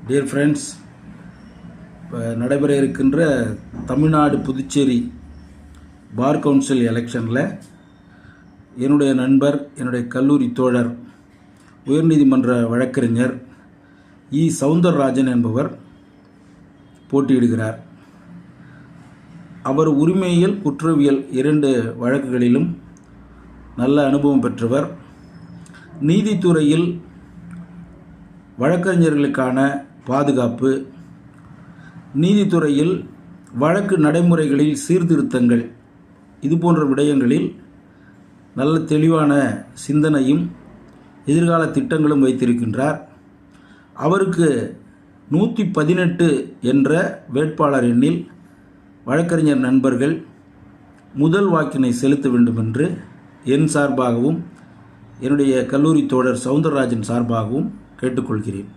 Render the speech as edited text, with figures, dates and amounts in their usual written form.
Dear friends, இப்போ நடைபெற இருக்கின்ற தமிழ்நாடு புதுச்சேரி பார் கவுன்சில் எலெக்ஷனில் என்னுடைய நண்பர், என்னுடைய கல்லூரி தோழர், உயர்நீதிமன்ற வழக்கறிஞர் சவுந்தரராஜன் என்பவர் போட்டியிடுகிறார். அவர் உரிமையியல், குற்றவியல் 2 வழக்குகளிலும் நல்ல அனுபவம் பெற்றவர். நீதித்துறையில் வழக்கறிஞர்களுக்கான பாதுகாப்பு, நீதித்துறையில் வழக்கு நடைமுறைகளில் சீர்திருத்தங்கள், இது போன்ற விடயங்களில் நல்ல தெளிவான சிந்தனையும் எதிர்கால திட்டங்களும் வைத்திருக்கின்றார். அவருக்கு 118 என்ற வேட்பாளர் எண்ணில் வழக்கறிஞர் நண்பர்கள் முதல் வாக்கினை செலுத்த வேண்டும் என்று என் சார்பாகவும் என்னுடைய கல்லூரி தோழர் சவுந்தரராஜன் சார்பாகவும் கேட்டுக்கொள்கிறேன்.